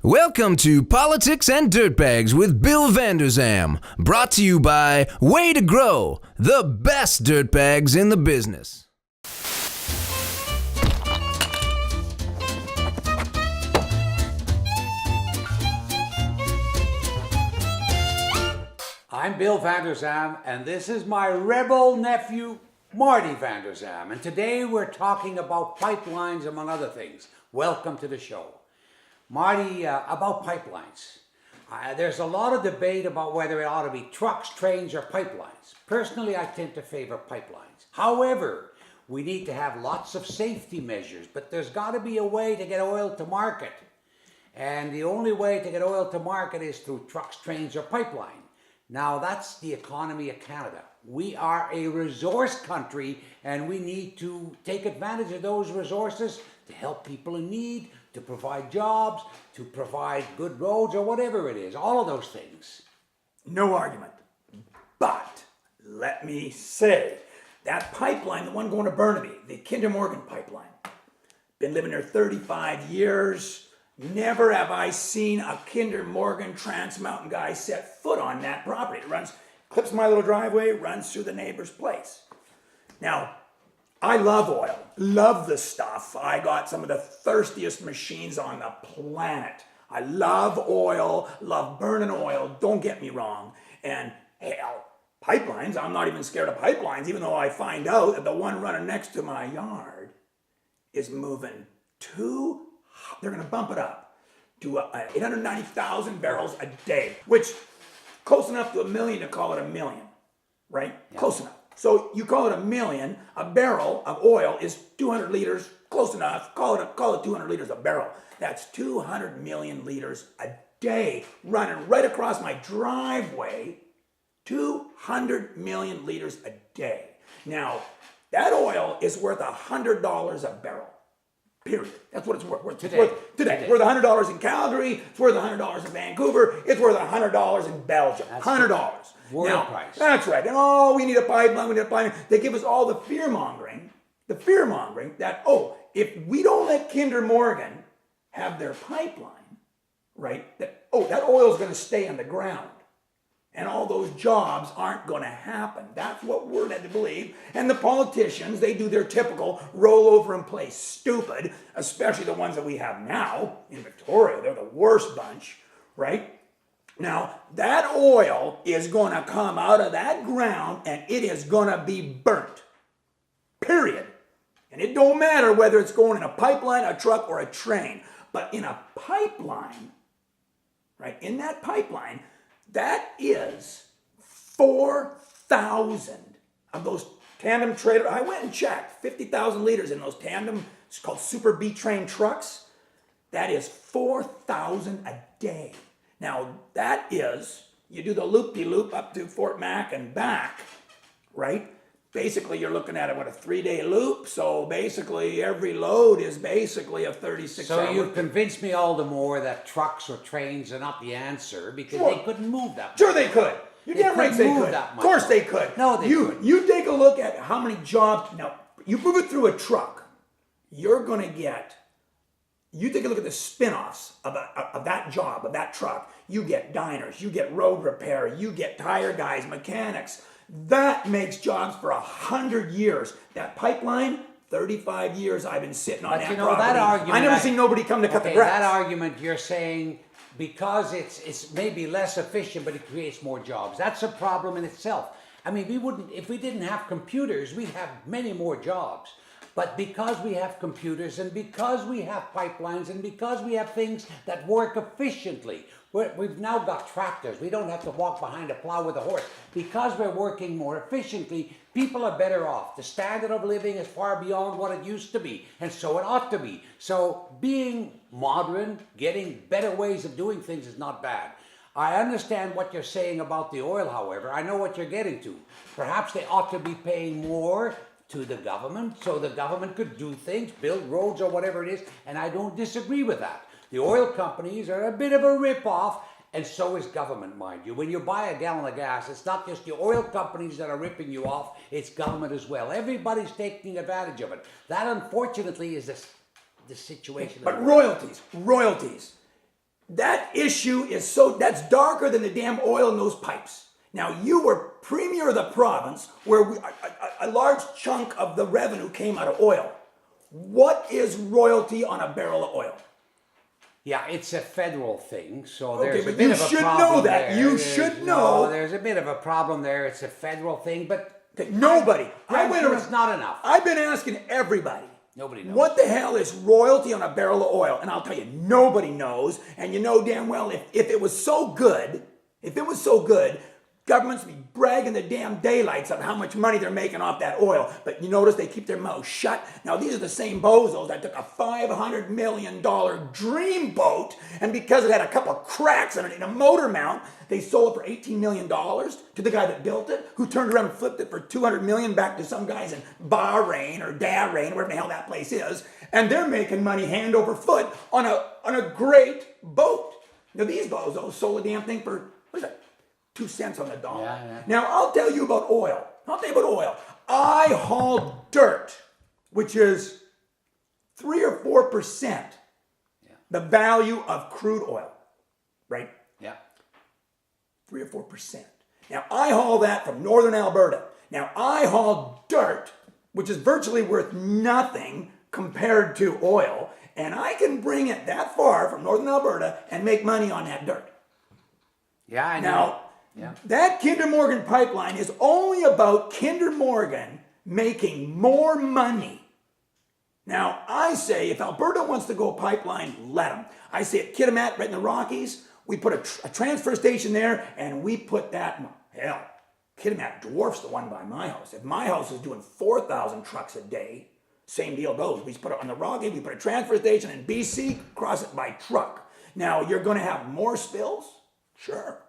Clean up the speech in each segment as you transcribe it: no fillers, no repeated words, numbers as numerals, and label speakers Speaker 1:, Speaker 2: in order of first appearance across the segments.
Speaker 1: Welcome to Politics and Dirtbags with Bill Vanderzam, brought to you by Way to Grow, the best dirtbags in the business.
Speaker 2: I'm Bill Vanderzam, and this is my rebel nephew, Marty Vanderzam. And today we're talking about pipelines, among other things. Welcome to the show. Marty, about pipelines. There's a lot of debate about whether it ought to be trucks, trains, or pipelines. Personally, I tend to favor pipelines. However, we need to have lots of safety measures, but there's got to be a way to get oil to market. And the only way to get oil to market is through trucks, trains, or pipeline. Now, that's the economy of Canada. We are a resource country, and we need to take advantage of those resources to help people in need, to provide jobs, to provide good roads, or whatever it is, all of those things.
Speaker 3: No argument. But let me say, that pipeline, the one going to Burnaby, the Kinder Morgan pipeline, been living there 35 years. Never have I seen a Kinder Morgan Trans Mountain guy set foot on that property. It runs, clips my little driveway, runs through the neighbor's place. Now, I love oil, love the stuff. I got some of the thirstiest machines on the planet. I love oil, love burning oil, don't get me wrong. And hell, pipelines, I'm not even scared of pipelines, even though I find out that the one running next to my yard is moving they're gonna bump it up to 890,000 barrels a day, which close enough to a million to call it a million, right? Yeah. Close enough. So you call it a million, a barrel of oil is 200 liters, close enough, call it 200 liters a barrel. That's 200 million liters a day running right across my driveway, 200 million liters a day. Now, that oil is worth $100 a barrel. Period. That's what it's worth. Today. It's worth $100 in Calgary. It's worth $100 in Vancouver. It's worth $100 in Belgium. $100.
Speaker 2: World price.
Speaker 3: That's right. And we need a pipeline. We need a pipeline. They give us all the fear mongering that if we don't let Kinder Morgan have their pipeline, right? That oil is going to stay on the ground. And all those jobs aren't going to happen. That's what we're led to believe. And the politicians, they do their typical roll over and play stupid, especially the ones that we have now in Victoria. They're the worst bunch, right? Now, that oil is going to come out of that ground and it is going to be burnt. Period. And it don't matter whether it's going in a pipeline, a truck, or a train. But in a pipeline, right, in that pipeline, that is 4,000 of those tandem trailer. I went and checked 50,000 liters in those tandem, it's called Super B train trucks. That is 4,000 a day. Now that is, you do the loop-de-loop up to Fort Mac and back, right? Basically you're looking at it, a 3-day loop. So basically every load is basically a 36-hour.
Speaker 2: So you've convinced me all the more that trucks or trains are not the answer because they couldn't move that much.
Speaker 3: Sure they could. You're damn right they could. Of course they could.
Speaker 2: No, they couldn't.
Speaker 3: You take a look at how many jobs. Now, you move it through a truck, you're going to get, you take a look at the spin-offs of that job, of that truck. You get diners, you get road repair, you get tire guys, mechanics. That makes jobs for 100 years. That pipeline, 35 years I've been sitting on that property.
Speaker 2: That argument,
Speaker 3: I never seen nobody come to cut the grass.
Speaker 2: That argument you're saying because it's maybe less efficient, but it creates more jobs. That's a problem in itself. I mean, if we didn't have computers, we'd have many more jobs. But because we have computers and because we have pipelines and because we have things that work efficiently, we've now got tractors. We don't have to walk behind a plow with a horse. Because we're working more efficiently, people are better off. The standard of living is far beyond what it used to be, and so it ought to be. So being modern, getting better ways of doing things is not bad. I understand what you're saying about the oil, however. I know what you're getting to. Perhaps they ought to be paying more to the government so the government could do things, build roads or whatever it is, and I don't disagree with that. The oil companies are a bit of a rip-off, and so is government, mind you. When you buy a gallon of gas, it's not just the oil companies that are ripping you off, it's government as well. Everybody's taking advantage of it. That, unfortunately, is the situation.
Speaker 3: But royalties. That issue is that's darker than the damn oil in those pipes. Now, you were premier of the province where a large chunk of the revenue came out of oil. What is royalty on a barrel of oil?
Speaker 2: Yeah, it's a federal thing, so
Speaker 3: Okay,
Speaker 2: there's a
Speaker 3: but
Speaker 2: bit
Speaker 3: you
Speaker 2: of a
Speaker 3: should
Speaker 2: problem
Speaker 3: know that.
Speaker 2: there.
Speaker 3: You should know.
Speaker 2: No, there's a bit of a problem there. It's a federal thing, but
Speaker 3: Nobody.
Speaker 2: I'm sure it's not enough.
Speaker 3: I've been asking everybody.
Speaker 2: Nobody knows.
Speaker 3: What the hell is royalty on a barrel of oil? And I'll tell you, nobody knows. And you know damn well if it was so good, governments would be bragging the damn daylights of how much money they're making off that oil. But you notice they keep their mouths shut. Now, these are the same bozos that took a $500 million dream boat, and because it had a couple of cracks in it in a motor mount, they sold it for $18 million to the guy that built it, who turned around and flipped it for $200 million back to some guys in Bahrain or Darrain, wherever the hell that place is, and they're making money hand over foot on a great boat. Now, these bozos sold the damn thing for, what is that? 2 cents on the dollar.
Speaker 2: Yeah.
Speaker 3: Now, I'll tell you about oil. I haul dirt, which is 3 or 4% the value of crude oil, right?
Speaker 2: Yeah.
Speaker 3: 3 or 4%. Now, I haul that from northern Alberta. Now, I haul dirt, which is virtually worth nothing compared to oil, and I can bring it that far from northern Alberta and make money on that dirt.
Speaker 2: Yeah, I know.
Speaker 3: Now,
Speaker 2: yeah.
Speaker 3: that Kinder Morgan pipeline is only about Kinder Morgan making more money. Now, I say if Alberta wants to go pipeline, let them. I say at Kitimat, right in the Rockies, we put a transfer station there, and we put that, hell, Kitimat dwarfs the one by my house. If my house is doing 4,000 trucks a day, same deal goes. We just put it on the Rockies, we put a transfer station in BC, cross it by truck. Now, you're going to have more spills? Sure.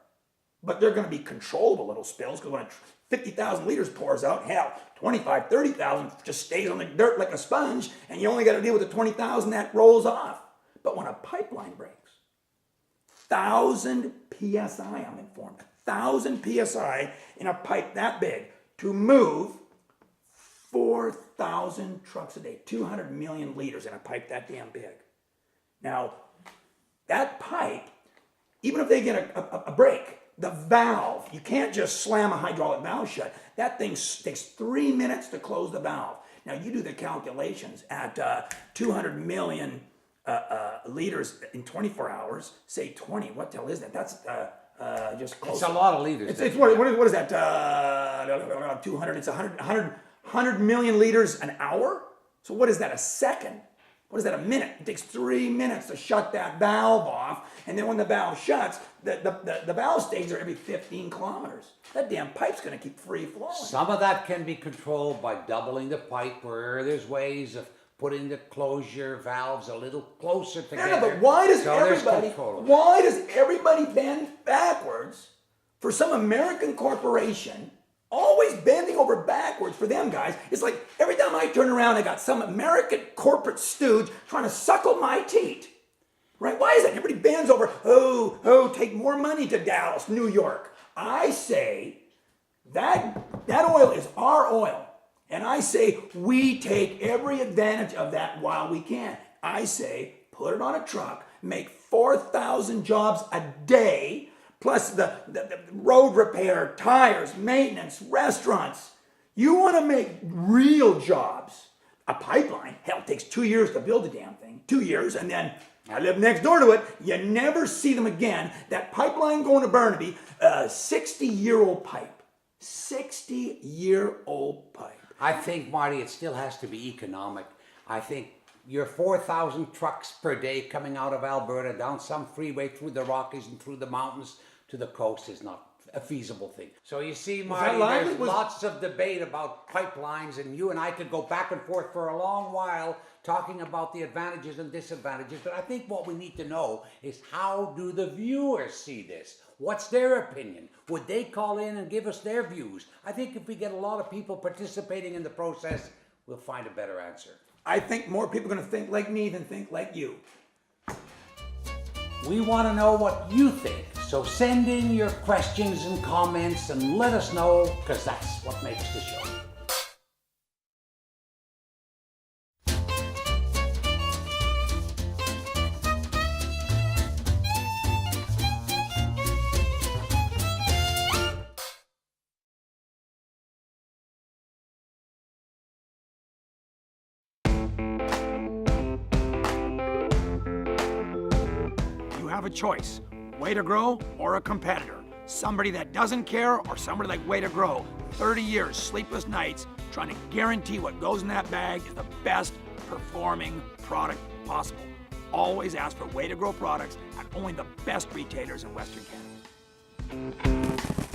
Speaker 3: But they're going to be controllable little spills, because when 50,000 liters pours out, hell, 25, 30,000 just stays on the dirt like a sponge, and you only got to deal with the 20,000 that rolls off. But when a pipeline breaks, 1,000 PSI, I'm informed, 1,000 PSI in a pipe that big to move 4,000 trucks a day, 200 million liters in a pipe that damn big. Now, that pipe, even if they get a break, the valve, you can't just slam a hydraulic valve shut. That thing takes 3 minutes to close the valve. Now, you do the calculations at 200 million liters in 24 hours, say 20. What the hell is that? That's just close.
Speaker 2: It's a lot of liters.
Speaker 3: What is that? 200, it's 100 million liters an hour? So what is that, a second? What is that, a minute? It takes 3 minutes to shut that valve off, and then when the valve shuts, the valve stays there every 15 kilometers. That damn pipe's going to keep free flowing.
Speaker 2: Some of that can be controlled by doubling the pipe, where there's ways of putting the closure valves a little closer together.
Speaker 3: Yeah, but why does
Speaker 2: why
Speaker 3: everybody bend backwards for some American corporation? Always bending over backwards for them guys. It's like every time I turn around, I got some American corporate stooge trying to suckle my teat. Right? Why is that? Everybody bends over, take more money to Dallas, New York. I say that oil is our oil. And I say we take every advantage of that while we can. I say put it on a truck, make 4,000 jobs a day, plus the road repair, tires, maintenance, restaurants. You want to make real jobs. A pipeline, hell, it takes 2 years to build a damn thing. 2 years, and then I live next door to it. You never see them again. That pipeline going to Burnaby, a 60-year-old pipe. 60-year-old pipe.
Speaker 2: I think, Marty, it still has to be economic. I think your 4,000 trucks per day coming out of Alberta down some freeway through the Rockies and through the mountains to the coast is not a feasible thing. So you see, Marty, there's lots of debate about pipelines, and you and I could go back and forth for a long while talking about the advantages and disadvantages. But I think what we need to know is, how do the viewers see this? What's their opinion? Would they call in and give us their views? I think if we get a lot of people participating in the process, we'll find a better answer.
Speaker 3: I think more people are going to think like me than think like you.
Speaker 2: We want to know what you think. So send in your questions and comments and let us know, because that's what makes the show.
Speaker 3: have a choice. Way to Grow or a competitor. Somebody that doesn't care or somebody like Way to Grow. 30 years, sleepless nights, trying to guarantee what goes in that bag is the best performing product possible. Always ask for Way to Grow products at only the best retailers in Western Canada.